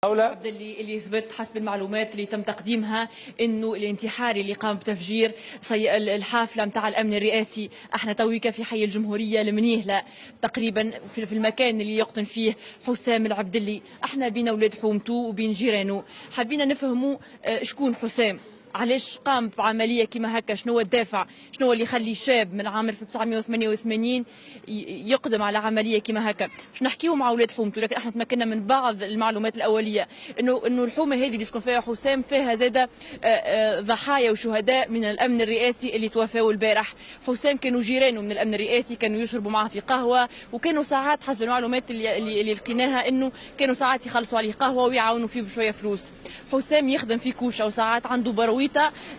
عبد اللي يثبت حسب المعلومات اللي تم تقديمها انه الانتحاري اللي قام بتفجير الحافله نتاع الامن الرئاسي احنا تويكا في حي الجمهوريه المنيهله تقريبا في المكان اللي يقطن فيه حسام العبدلي. احنا بين ولاد حومته وبين جيرانه، حبينا نفهموا شكون حسام، علاش قام بعمليه كما هكا، شنو هو الدافع، شنو هو اللي يخلي شاب من عام 1988 يقدم على عمليه كما هكا. باش نحكيو مع ولاد حومته، لكن احنا تمكنا من بعض المعلومات الاوليه انه الحومه هذه اللي يسكن فيها حسام فيها زاده ضحايا وشهداء من الامن الرئاسي اللي توفاوا البارح. حسام كانوا جيرانه من الامن الرئاسي، كانوا يشربوا معه في قهوه، وكانوا ساعات حسب المعلومات اللي لقيناها انه كانوا ساعات يخلصوا عليه قهوه ويعاونوا فيه بشويه فلوس. حسام يخدم في كوشه وساعات عنده برويته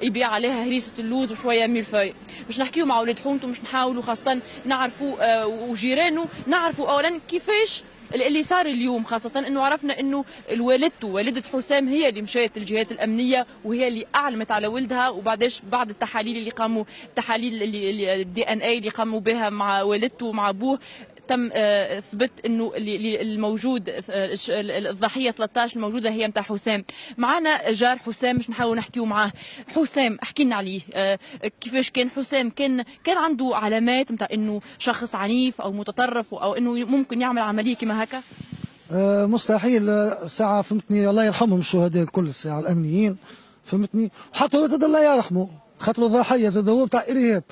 يبيع عليها هريسه اللوز وشويه ميلفاي. باش نحكيو مع ولاد حومته، باش نحاولوا خاصه نعرفوا وجيرانه نعرفوا اولا كيفاش اللي صار اليوم، خاصة انه عرفنا انه والدة حسام هي اللي مشات الجهات الامنية وهي اللي اعلمت على ولدها، وبعدش بعد التحاليل اللي قاموا تحاليل الدي ان اي اللي قاموا بها مع والدته ومع ابوه تم اثبت انه الموجود الضحيه 13 الموجوده هي نتاع حسام. معنا جار حسام باش نحاول نحكيو معاه. حسام احكي لنا عليه، كيفاش كان حسام؟ كان عنده علامات نتاع انه شخص عنيف او متطرف او انه ممكن يعمل عمليه كما هكا؟ مستحيل. الساعه فهمتني، الله يرحمهم الشهداء الكل الساعه الامنيين، فهمتني، وحتى هو زاد الله يرحمه خاطر ضحيه زاد هو بتاع ارهاب،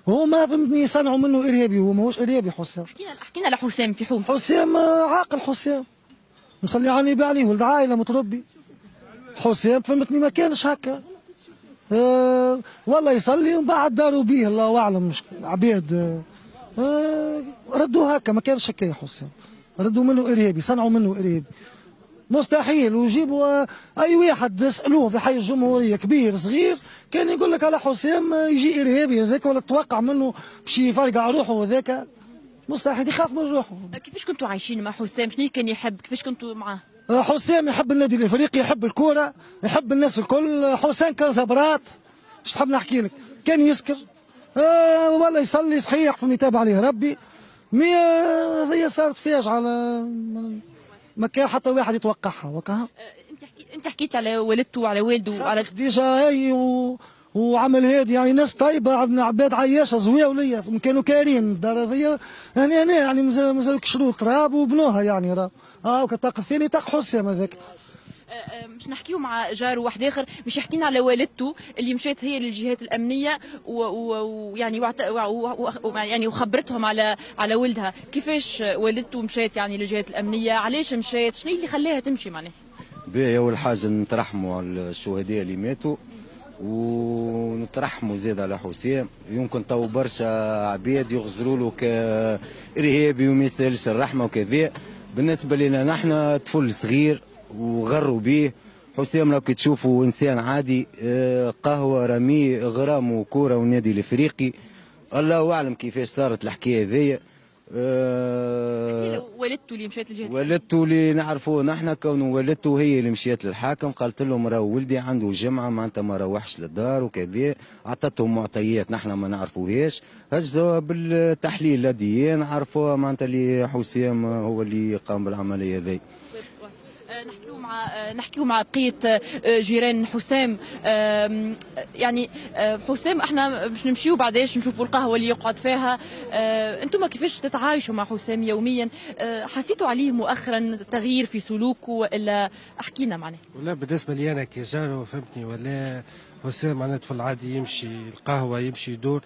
هو ما فهمتني صنعوا منه ارهابي، هو ماهوش ارهابي حسام. حكينا لحسام في حوم. حسام عاقل، حسام مصلي على النبي عليه، ولد عائله متربي. حسام فهمتني ما كانش هكا، والله يصلي ومن بعد داروا به الله اعلم، مش عباد ردوا هكا، ما كانش هكا يا حسام، ردوا منه ارهابي، صنعوا منه ارهابي مستحيل. ويجيبوا اي واحد يسالوه في حي الجمهوريه كبير صغير كان يقول لك على حسام يجي ارهابي هذاك، ولا تتوقع منه باش يفرقع روحه هذاك، مستحيل، يخاف من روحه. كيفاش كنتوا عايشين مع حسام؟ شنو كان يحب؟ كيفاش كنتوا معاه؟ حسام يحب النادي الافريقي، يحب الكوره، يحب الناس الكل. حسام كان زبرات، ايش تحب نحكي لك؟ كان يسكر والله يصلي صحيح، في يتابع عليه ربي. مي هي صارت فاجعه، ما كان حتى واحد يتوقعها وكها. انت حكيت على والدته وعلى والده وعلى خديجه هي وعمل هادي، يعني ناس طيبه، عباد عياشه زويوليه، كانوا كارين الدار هذيا، يعني انا يعني مازالوا كشروا تراب وبنوها يعني راه وكتاق الثاني تاق حسام هذاك. مش نحكيو مع جار واحد اخر، مش يحكينا على والدته اللي مشات هي للجهات الامنيه ويعني يعني وخبرتهم على ولدها. كيفاش والدته مشات يعني للجهات الامنيه؟ علاش مشات؟ شنو اللي خلاها تمشي معناها؟ باهي، اول حاجه نترحموا على الشهداء اللي ماتوا، ونترحموا زاد على حسام. يمكن تو برشا عباد يغزروا له كارهابي وما يستاهلش الرحمه وكذا. بالنسبه لنا نحن طفل صغير وغروا به. حسام راك تشوفوا انسان عادي، قهوه رمي غرام وكوره والنادي الافريقي، الله اعلم كيفاش صارت الحكايه هذيا. والدته اللي مشات للجهات، والدته اللي نعرفوه نحن، كونه والدته هي اللي مشيت للحاكم، قالت لهم راهو ولدي عنده جمعه معناتها ما روحش للدار وكذا، اعطتهم معطيات نحن ما نعرفوهاش، هزوا بالتحليل الاديان عرفوها معناتها اللي حسام هو اللي قام بالعمليه هذه. نحكيو مع بقيه جيران حسام. يعني حسام احنا باش نمشيو بعداش نشوفوا القهوه اللي يقعد فيها. انتم كيفاش تتعايشوا مع حسام يوميا؟ حسيتوا عليه مؤخرا تغيير في سلوكه والا؟ احكينا معناه. ولا بالنسبه لي انا كجار فهمتني، ولا حسام معناتها طفل عادي يمشي القهوه يمشي يدور،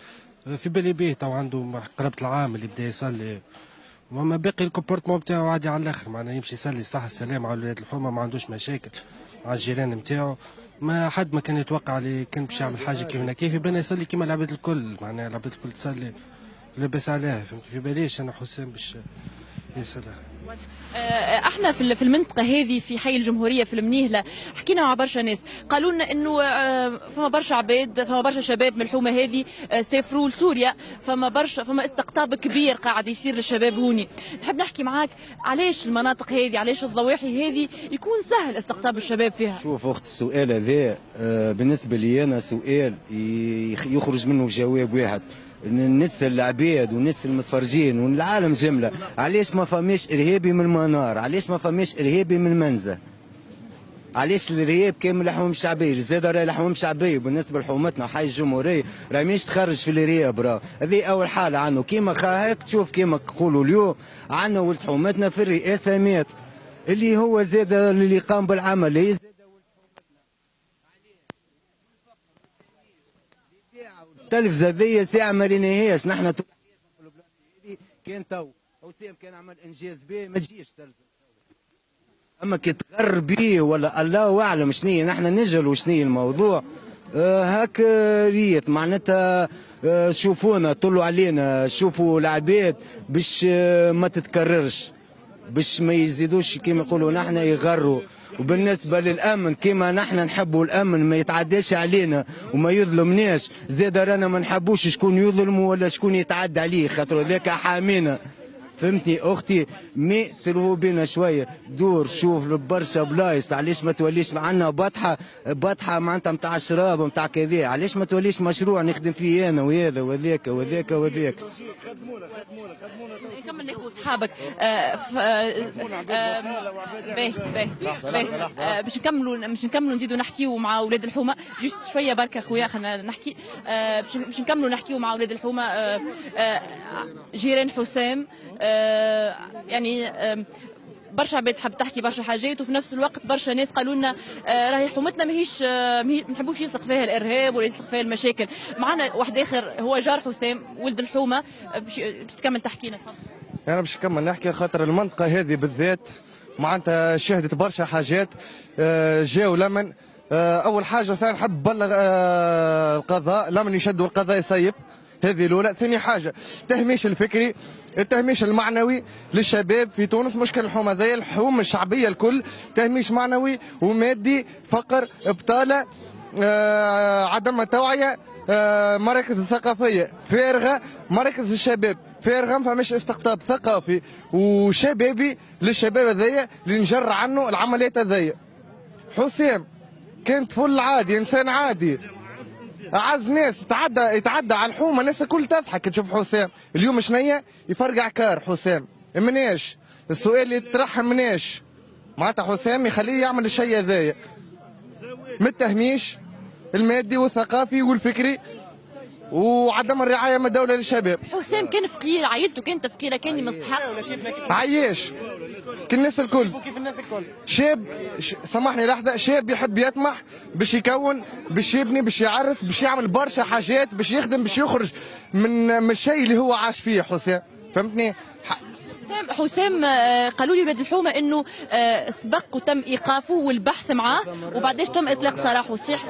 في بالي بيه تو عنده قرابه العام اللي بدا يصلي، وما باقي الكومبورتمون نتاعو عادي على الاخر، معناها يمشي يصلي صح السلام على ولاد الحومه، ما عندوش مشاكل مع الجيران نتاعو. ما حد ما كان يتوقع اللي كان باش يعمل حاجه كيف كيف يبان يصلي كيما العباد الكل، معناها العباد الكل تصلي لاباس عليها، فهمت؟ في باليش انا حسام باش يصلي. احنا في المنطقه هذه في حي الجمهوريه في المنيهله حكينا مع برشا ناس، قالوا لنا انه فما برشا عباد، فما برشا شباب من الحومه هذه سافروا لسوريا، فما استقطاب كبير قاعد يصير للشباب هوني. نحب نحكي معاك علاش المناطق هذه، علاش الضواحي هذه يكون سهل استقطاب الشباب فيها؟ شوف اخت، السؤال هذا بالنسبه لي انا سؤال يخرج منه جواب واحد، نسال العباد ونسال المتفرجين والعالم جمله، علاش ما فماش ارهابي من المنار؟ علاش ما فماش ارهابي من منزه؟ علاش الرياب كان من لحوم شعبيه، زاد راهي لحوم شعبيه بالنسبه لحومتنا حي الجمهوريه راهي ماهيش تخرج في الرياب، راه هذه اول حاله عنه كيما هيك تشوف كيما نقولوا اليوم عندنا ولد حومتنا في الرئاسه مات اللي هو زاد اللي قام بالعمل زاد التلفزه ذي ساعه ما ريناهاش نحن كان تو حسام كان عمل انجاز به ما تجيش تلفزه، اما كي تغر بيه ولا الله اعلم شنيا نحن نجهلوا شنيا الموضوع. هاك ريت معناتها شوفونا طلوا علينا شوفوا العباد باش ما تتكررش، باش ما يزيدوش كيما يقولوا نحن يغروا. وبالنسبه للامن كيما نحن نحبوا الامن ما يتعداش علينا وما يظلمناش، زاد رانا ما نحبوش شكون يظلمه ولا شكون يتعدى عليه، خاطر ذاك حامينا. فهمتني اختي؟ مثلوا بينا شويه دور شوف برشا بلايص، علاش ما توليش معنا بطحه معناتها نتاع شراب نتاع كذا، علاش ما توليش مشروع نخدم فيه انا وهذا وذاك وذاك وذاك. نكمل ناخذ اصحابك باش نكملوا نزيدوا نحكيوا مع اولاد الحومه جوست شويه بركه خويا خلينا نحكي باش نكملوا نحكيوا مع اولاد الحومه جيران حسام يعني برشا عباد تحب تحكي برشا حاجات وفي نفس الوقت برشا ناس قالوا لنا راهي حومتنا ماهيش ما نحبوش يسلق فيها الارهاب ولا يسلق فيها المشاكل. معنا واحد اخر هو جار حسام ولد الحومه باش تكمل تحكينا. تفضل. انا باش نكمل نحكي خاطر المنطقه هذه بالذات معناتها شهدت برشا حاجات جاو لمن اول حاجه صار نحب نبلغ القضاء لمن يشدوا القضاء يسيب، هذه الاولى. ثاني حاجه التهميش الفكري التهميش المعنوي للشباب في تونس، مشكل الحومه ذي الحومه الشعبيه الكل تهميش معنوي ومادي، فقر، بطاله، عدم التوعيه، مراكز الثقافيه فارغه، مراكز الشباب فارغه، ما فماش استقطاب ثقافي وشبابي للشباب هذيا اللي نجر عنه العمليات هذيا. حسام كان طفل عادي، انسان عادي، اعز ناس يتعدى على الحومه، الناس الكل تضحك تشوف حسام. اليوم شنيا يفرقع كار حسام مناش، السؤال اللي يطرح مناش معناتها حسام يخليه يعمل الشيء هذايا من التهميش المادي والثقافي والفكري وعدم الرعايه من الدوله للشباب. حسام كان فقير، عائلته كانت فقيره، كان مستحق عياش كالناس الكل، شاب سامحني لحظه، شاب يحب يطمح باش يكون باش يبني باش يعرس باش يعمل برشا حاجات باش يخدم باش يخرج من الشيء اللي هو عاش فيه حسام. فهمتني؟ حسام قالوا لي ولاد الحومه انه سبق وتم ايقافه والبحث معاه وبعدين تم اطلاق سراحه، صح؟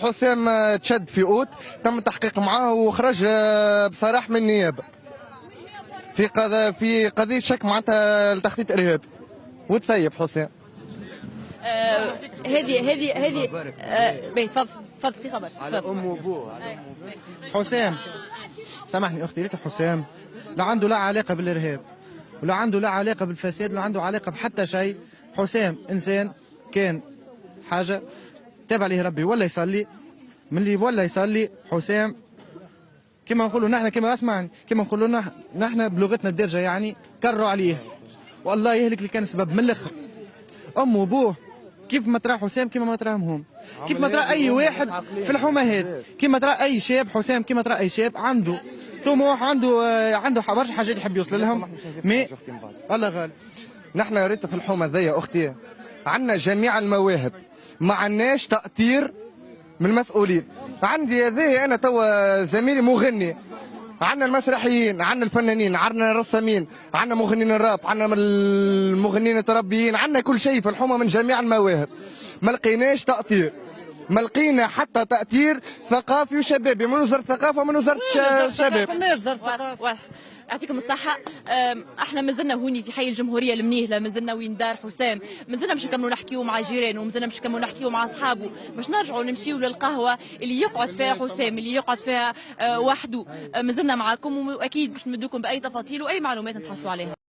حسام تشد في اوت، تم التحقيق معاه وخرج بصراح من النيابه في قضيه شك معناتها لتخطيط ارهابي وتسيب حسام. هذه تفضل في خبر على ام وابوه. حسام سامحني اختي، ريت حسام لا عنده لا علاقه بالارهاب ولا عنده لا علاقه بالفساد ولا عنده علاقه بحتى شيء. حسام انسان كان حاجه تابع عليه ربي ولا يصلي، من اللي ولا يصلي حسام كما نقولوا نحن كما اسمعني كما نقولوا نحن بلغتنا الدارجه يعني كروا عليه، والله يهلك اللي كان سبب من الاخر. امه وابوه كيف ما ترى حسام كيما ما تراهم هم، كيف ما ترى اي واحد في الحومه هذه، كيما ترى اي شاب حسام، كيما ترى اي شاب عنده طموح، عنده برشا حاجات يحب يوصل لهم. مي الله غالب نحن يا ريت في الحومه ذي اختي عندنا جميع المواهب، ما عندناش تأطير من المسؤولين. عندي هذه انا توا زميلي مغني، عندنا المسرحيين، عندنا الفنانين، عندنا الرسامين، عندنا مغنيين الراب، عندنا المغنيين التربيين، عندنا كل شيء في الحومه من جميع المواهب. ما لقيناش تأطير، ما لقينا حتى تأطير ثقافي وشبابي من وزاره الثقافه ومن وزاره الشباب. يعطيكم الصحة. احنا مازلنا هوني في حي الجمهورية المنيهلة، مازلنا وين دار حسام، مازلنا باش نكملوا نحكيوا مع جيرانه، ومازلنا باش نكملوا نحكيوا مع اصحابه، باش نرجعوا نمشيوا للقهوة اللي يقعد فيها حسام، اللي يقعد فيها وحده. مازلنا معاكم واكيد باش نمدوكم بأي تفاصيل وأي معلومات نتحصلوا عليها.